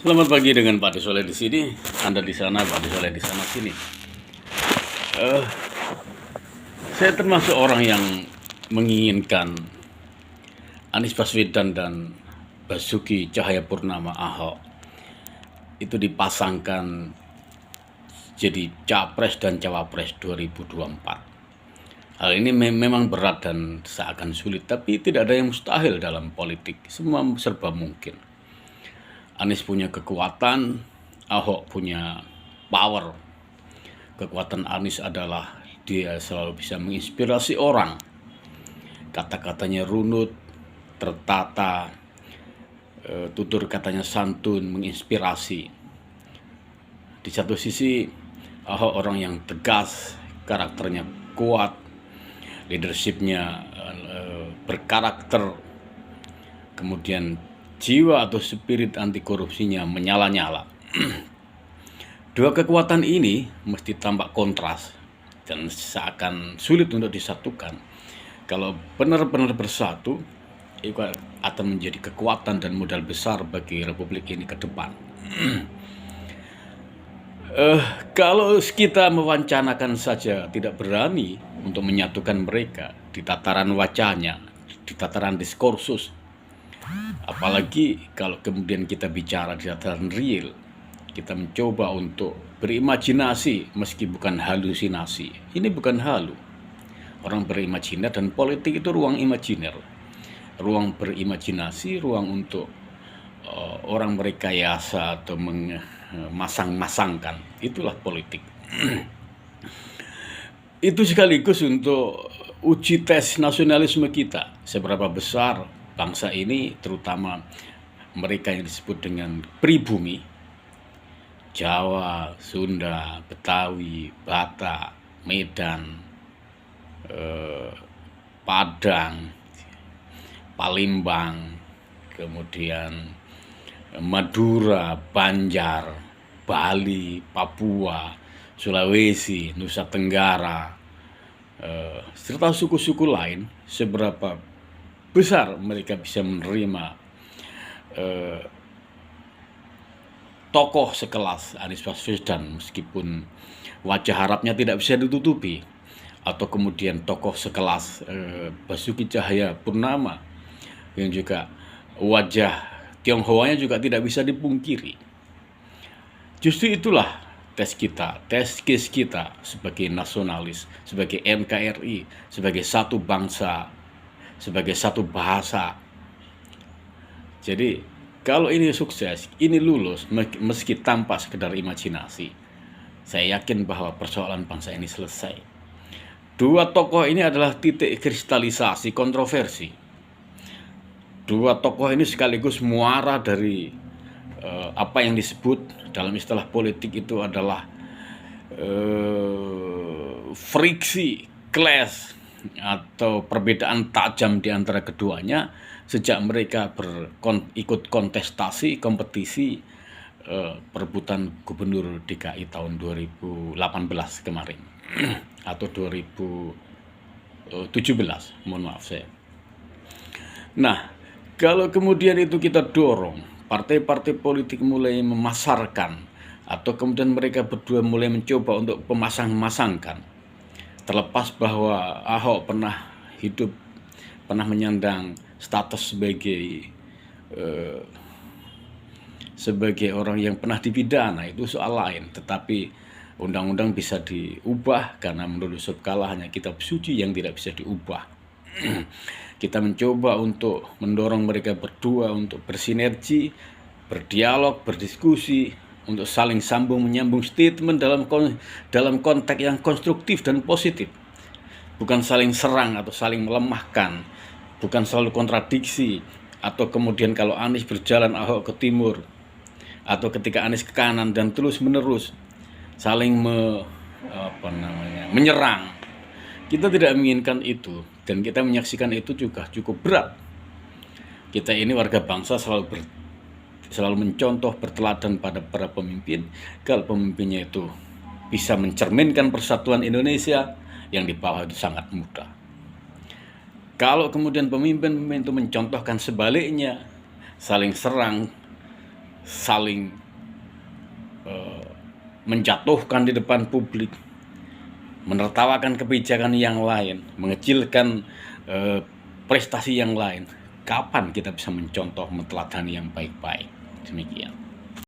Selamat pagi dengan Pak Desoleh di sini. Anda di sana, Pak Desoleh di sana sini. Eh, saya termasuk orang yang menginginkan Anies Baswedan dan Basuki Cahayapurnama Ahok itu dipasangkan jadi capres dan cawapres 2024. Hal ini memang berat dan seakan sulit, tapi tidak ada yang mustahil dalam politik. Semua serba mungkin. Anies punya kekuatan, Ahok punya power. Kekuatan Anies adalah dia selalu bisa menginspirasi orang. Kata-katanya runut, tertata, tutur katanya santun, menginspirasi. Di satu sisi, Ahok orang yang tegas, karakternya kuat, leadershipnya berkarakter, kemudian jiwa atau spirit anti korupsinya menyala-nyala. Dua kekuatan ini mesti tampak kontras dan seakan sulit untuk disatukan. Kalau benar-benar bersatu, itu akan menjadi kekuatan dan modal besar bagi Republik ini ke depan. Kalau kita mewancanakan saja tidak berani untuk menyatukan mereka di tataran wacanya, di tataran diskursus, apalagi kalau kemudian kita bicara di tataran real, kita mencoba untuk berimajinasi meski bukan halusinasi. Ini bukan halu. Orang berimajiner dan politik itu ruang imajiner, ruang berimajinasi, ruang untuk orang merekayasa atau memasang-masangkan. Itulah politik. Itu sekaligus untuk uji tes nasionalisme kita, seberapa besar bangsa ini, terutama mereka yang disebut dengan pribumi, Jawa, Sunda, Betawi, Batak, Medan, Padang, Palembang, kemudian Madura, Banjar, Bali, Papua, Sulawesi, Nusa Tenggara, serta suku-suku lain, seberapa besar mereka bisa menerima tokoh sekelas Anies Baswedan meskipun wajah harapnya tidak bisa ditutupi, atau kemudian tokoh sekelas Basuki Cahayapurnama yang juga wajah Tionghoanya juga tidak bisa dipungkiri. Justru itulah tes kita, tes case kita sebagai nasionalis, sebagai NKRI, sebagai satu bangsa, sebagai satu bahasa. Jadi kalau ini sukses, ini lulus meski tanpa sekedar imajinasi, saya yakin bahwa persoalan bangsa ini selesai. Dua tokoh ini adalah titik kristalisasi kontroversi. Dua tokoh ini sekaligus muara dari apa yang disebut dalam istilah politik itu adalah friksi, clash, atau perbedaan tajam di antara keduanya sejak mereka ikut kontestasi, kompetisi perebutan gubernur DKI tahun 2018 kemarin atau 2017, mohon maaf saya. Nah, kalau kemudian itu kita dorong, partai-partai politik mulai memasarkan, atau kemudian mereka berdua mulai mencoba untuk memasang-masangkan, terlepas bahwa Ahok pernah menyandang status sebagai orang yang pernah dipidana, itu soal lain. Tetapi undang-undang bisa diubah karena menurut Subkala hanya kitab suci yang tidak bisa diubah. Kita mencoba untuk mendorong mereka berdua untuk bersinergi, berdialog, berdiskusi, untuk saling sambung menyambung statement dalam konteks yang konstruktif dan positif. Bukan saling serang atau saling melemahkan, bukan selalu kontradiksi, atau kemudian kalau Anies berjalan Ahok ke timur, atau ketika Anies ke kanan dan terus-menerus saling menyerang. Kita tidak menginginkan itu, dan kita menyaksikan itu juga cukup berat. Kita ini warga bangsa selalu mencontoh, berteladan pada para pemimpin. Kalau pemimpinnya itu bisa mencerminkan persatuan Indonesia, yang di bawah itu sangat mudah. Kalau kemudian pemimpin itu mencontohkan sebaliknya, saling serang, saling menjatuhkan di depan publik, menertawakan kebijakan yang lain, mengecilkan prestasi yang lain. Kapan kita bisa mencontoh, meneladani yang baik-baik? Demikian.